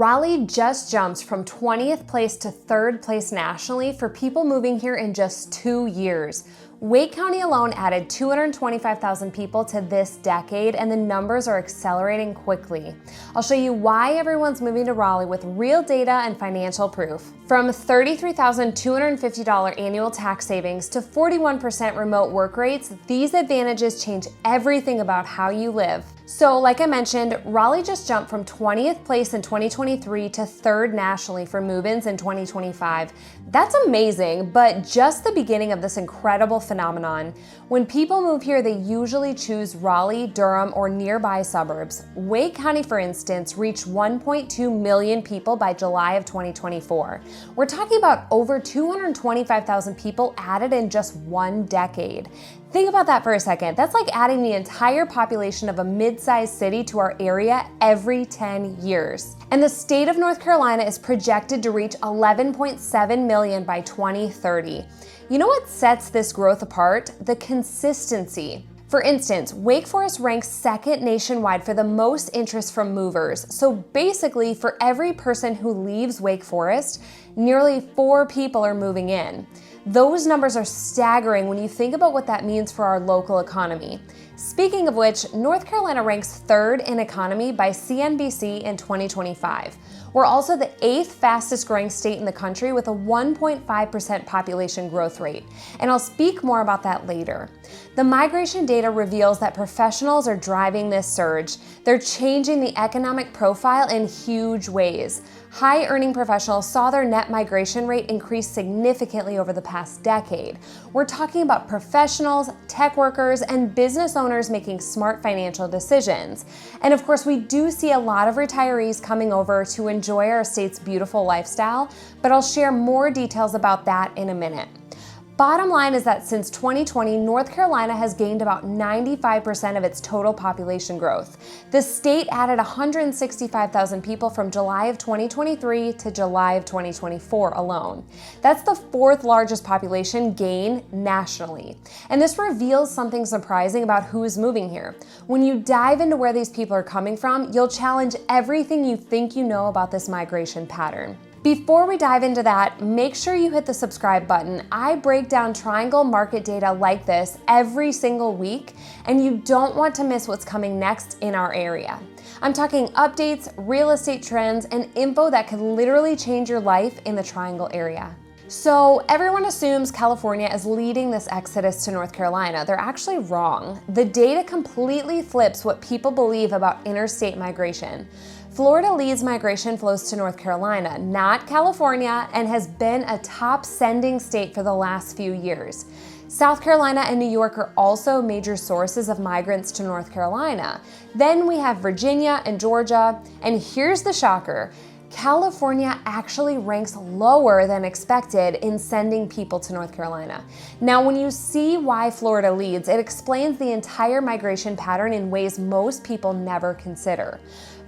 Raleigh just jumps from 20th place to 3rd place nationally for people moving here in just 2 years. Wake County alone added 225,000 people to this decade, and the numbers are accelerating quickly. I'll show you why everyone's moving to Raleigh with real data and financial proof. From $33,250 annual tax savings to 41% remote work rates, these advantages change everything about how you live. So, like I mentioned, Raleigh just jumped from 20th place in 2023 to 3rd nationally for move-ins in 2025. That's amazing, but just the beginning of this incredible phenomenon. When people move here, they usually choose Raleigh, Durham, or nearby suburbs. Wake County, for instance, reached 1.2 million people by July of 2024. We're talking about over 225,000 people added in just 1 decade. Think about that for a second. That's like adding the entire population of a mid-sized city to our area every 10 years. And the state of North Carolina is projected to reach 11.7 million by 2030. You know what sets this growth apart? The consistency. For instance, Wake Forest ranks 2nd nationwide for the most interest from movers. So basically, for every person who leaves Wake Forest, nearly 4 people are moving in. Those numbers are staggering when you think about what that means for our local economy. Speaking of which, North Carolina ranks 3rd in economy by CNBC in 2025. We're also the 8th fastest growing state in the country with a 1.5% population growth rate. And I'll speak more about that later. The migration data reveals that professionals are driving this surge. They're changing the economic profile in huge ways. High-earning professionals saw their net migration rate increase significantly over the past decade. We're talking about professionals, tech workers, and business owners making smart financial decisions. And of course, we do see a lot of retirees coming over to enjoy our state's beautiful lifestyle, but I'll share more details about that in a minute. Bottom line is that since 2020, North Carolina has gained about 95% of its total population growth. The state added 165,000 people from July of 2023 to July of 2024 alone. That's the 4th largest population gain nationally. And this reveals something surprising about who is moving here. When you dive into where these people are coming from, you'll challenge everything you think you know about this migration pattern. Before we dive into that, make sure you hit the subscribe button. I break down triangle market data like this every single week, and you don't want to miss what's coming next in our area. I'm talking updates, real estate trends, and info that could literally change your life in the triangle area. So everyone assumes California is leading this exodus to North Carolina. They're actually wrong. The data completely flips what people believe about interstate migration. Florida leads migration flows to North Carolina, not California, and has been a top sending state for the last few years. South Carolina and New York are also major sources of migrants to North Carolina. Then we have Virginia and Georgia, and here's the shocker. California actually ranks lower than expected in sending people to North Carolina. Now, when you see why Florida leads, it explains the entire migration pattern in ways most people never consider.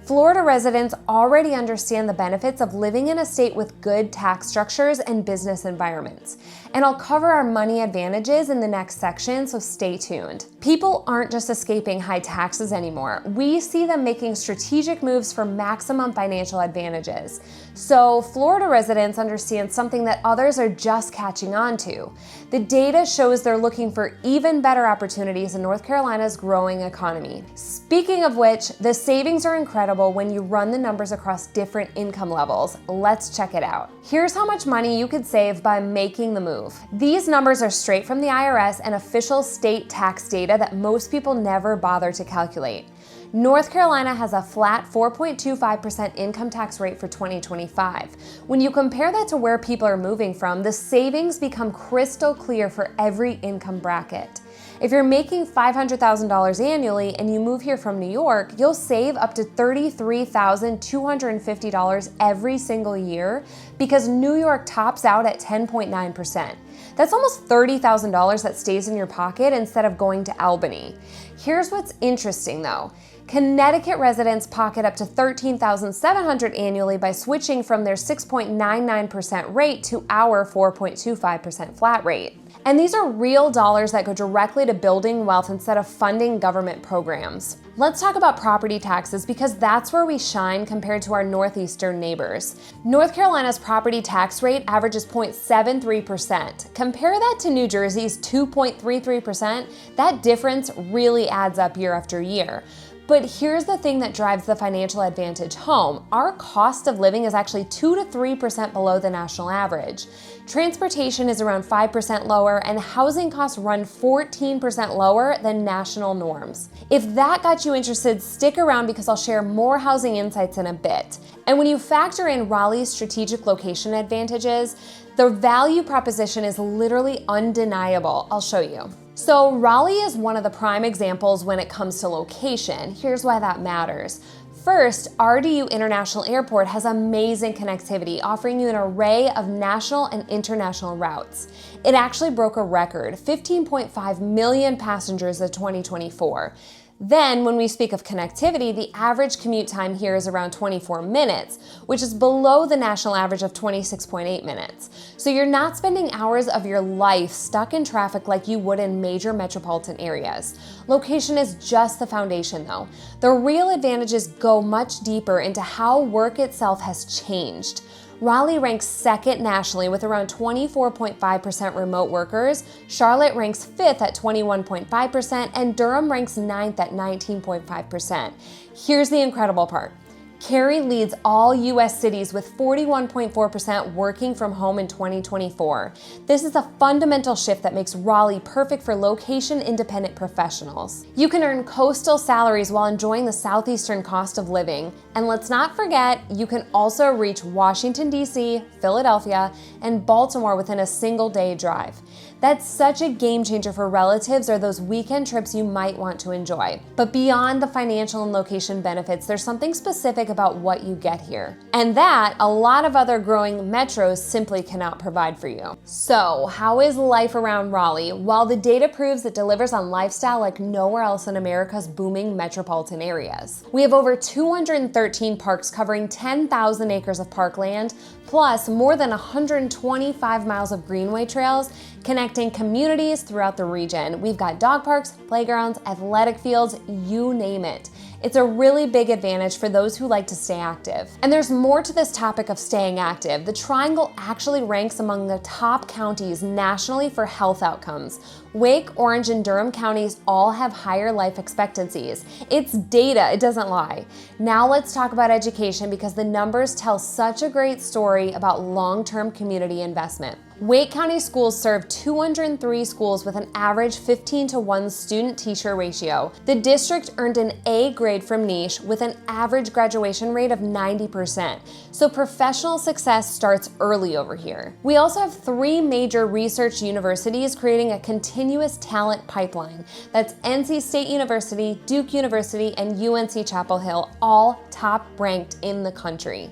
Florida residents already understand the benefits of living in a state with good tax structures and business environments. And I'll cover our money advantages in the next section, so stay tuned. People aren't just escaping high taxes anymore. We see them making strategic moves for maximum financial advantages. So Florida residents understand something that others are just catching on to. The data shows they're looking for even better opportunities in North Carolina's growing economy. Speaking of which, the savings are incredible when you run the numbers across different income levels. Let's check it out. Here's how much money you could save by making the move. These numbers are straight from the IRS and official state tax data that most people never bother to calculate. North Carolina has a flat 4.25% income tax rate for 2025. When you compare that to where people are moving from, the savings become crystal clear for every income bracket. If you're making $500,000 annually and you move here from New York, you'll save up to $33,250 every single year because New York tops out at 10.9%. That's almost $30,000 that stays in your pocket instead of going to Albany. Here's what's interesting though. Connecticut residents pocket up to $13,700 annually by switching from their 6.99% rate to our 4.25% flat rate. And these are real dollars that go directly to building wealth instead of funding government programs. Let's talk about property taxes because that's where we shine compared to our northeastern neighbors. North Carolina's property tax rate averages 0.73%. Compare that to New Jersey's 2.33%. That difference really adds up year after year. But here's the thing that drives the financial advantage home. Our cost of living is actually 2 to 3% below the national average. Transportation is around 5% lower, and housing costs run 14% lower than national norms. If that got you interested, stick around because I'll share more housing insights in a bit. And when you factor in Raleigh's strategic location advantages, the value proposition is literally undeniable. I'll show you. So Raleigh is one of the prime examples when it comes to location. Here's why that matters. First, RDU International Airport has amazing connectivity, offering you an array of national and international routes. It actually broke a record, 15.5 million passengers in 2024. Then, when we speak of connectivity, the average commute time here is around 24 minutes, which is below the national average of 26.8 minutes. So you're not spending hours of your life stuck in traffic like you would in major metropolitan areas. Location is just the foundation though. The real advantages go much deeper into how work itself has changed. Raleigh ranks second nationally with around 24.5% remote workers, Charlotte ranks fifth at 21.5%, and Durham ranks ninth at 19.5%. Here's the incredible part. Cary leads all U.S. cities with 41.4% working from home in 2024. This is a fundamental shift that makes Raleigh perfect for location-independent professionals. You can earn coastal salaries while enjoying the southeastern cost of living. And let's not forget, you can also reach Washington, D.C., Philadelphia, and Baltimore within a single day drive. That's such a game changer for relatives or those weekend trips you might want to enjoy. But beyond the financial and location benefits, there's something specific about what you get here. And that a lot of other growing metros simply cannot provide for you. So, how is life around Raleigh? Well, the data proves it delivers on lifestyle like nowhere else in America's booming metropolitan areas. We have over 213 parks covering 10,000 acres of parkland, plus more than 125 miles of greenway trails connecting communities throughout the region. We've got dog parks, playgrounds, athletic fields, you name it. It's a really big advantage for those who like to stay active. And there's more to this topic of staying active. The Triangle actually ranks among the top counties nationally for health outcomes. Wake, Orange, and Durham counties all have higher life expectancies. It's data, it doesn't lie. Now let's talk about education because the numbers tell such a great story about long-term community investment. Wake County schools serve 203 schools with an average 15-to-1 student-teacher ratio. The district earned an A grade from Niche with an average graduation rate of 90%. So professional success starts early over here. We also have 3 major research universities creating a continuous talent pipeline. That's NC State University, Duke University, and UNC Chapel Hill, all top ranked in the country.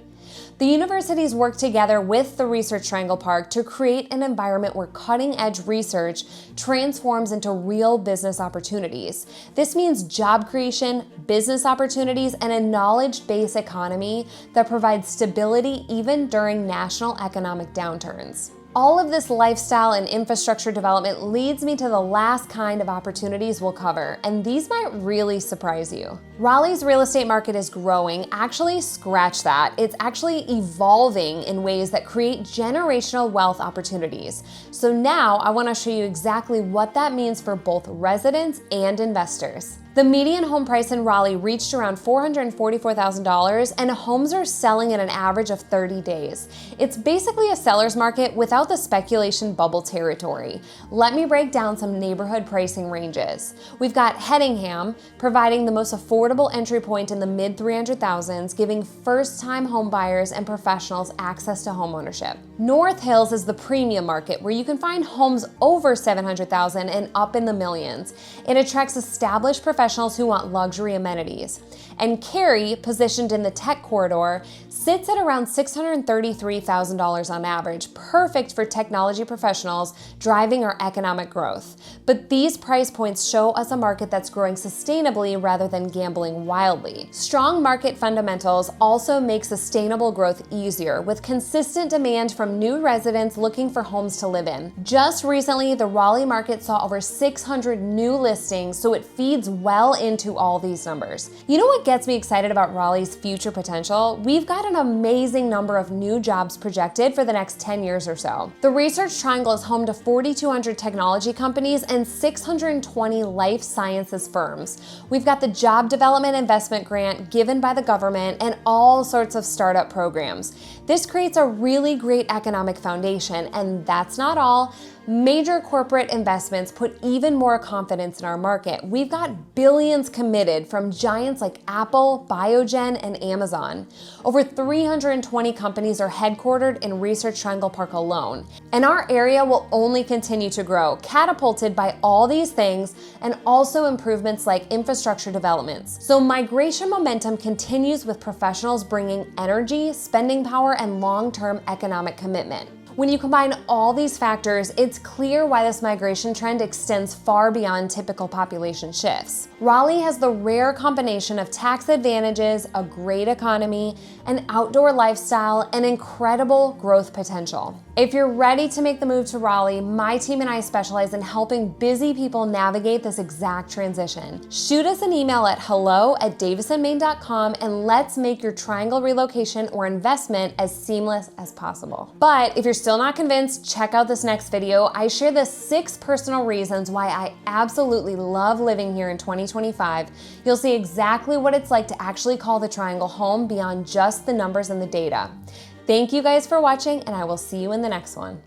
The universities work together with the Research Triangle Park to create an environment where cutting-edge research transforms into real business opportunities. This means job creation, business opportunities, and a knowledge-based economy that provides stability even during national economic downturns. All of this lifestyle and infrastructure development leads me to the last kind of opportunities we'll cover, and these might really surprise you. Raleigh's real estate market is growing. Actually, scratch that. It's actually evolving in ways that create generational wealth opportunities. So now I want to show you exactly what that means for both residents and investors. The median home price in Raleigh reached around $444,000, and homes are selling at an average of 30 days. It's basically a seller's market without the speculation bubble territory. Let me break down some neighborhood pricing ranges. We've got Hedingham, providing the most affordable entry point in the mid-300,000s, giving first-time home buyers and professionals access to homeownership. North Hills is the premium market where you can find homes over $700,000 and up in the millions. It attracts established professionals who want luxury amenities. And Cary, positioned in the tech corridor, sits at around $633,000 on average, perfect for technology professionals driving our economic growth. But these price points show us a market that's growing sustainably rather than gambling wildly. Strong market fundamentals also make sustainable growth easier, with consistent demand from new residents looking for homes to live in. Just recently, the Raleigh market saw over 600 new listings, so it feeds well into all these numbers. You know what gets me excited about Raleigh's future potential? We've got an amazing number of new jobs projected for the next 10 years or so. The Research Triangle is home to 4,200 technology companies and 620 life sciences firms. We've got the Job Development Investment Grant given by the government and all sorts of startup programs. This creates a really great economic foundation, and that's not all. Major corporate investments put even more confidence in our market. We've got billions committed from giants like Apple, Biogen, and Amazon. Over 320 companies are headquartered in Research Triangle Park alone. And our area will only continue to grow, catapulted by all these things and also improvements like infrastructure developments. So migration momentum continues with professionals bringing energy, spending power, and long-term economic commitment. When you combine all these factors, it's clear why this migration trend extends far beyond typical population shifts. Raleigh has the rare combination of tax advantages, a great economy, an outdoor lifestyle, and incredible growth potential. If you're ready to make the move to Raleigh, my team and I specialize in helping busy people navigate this exact transition. Shoot us an email at hello@davisonmaine.com and let's make your Triangle relocation or investment as seamless as possible. But if you're still not convinced, check out this next video. I share the 6 personal reasons why I absolutely love living here in 2025. You'll see exactly what it's like to actually call the Triangle home beyond just the numbers and the data. Thank you guys for watching, and I will see you in the next one.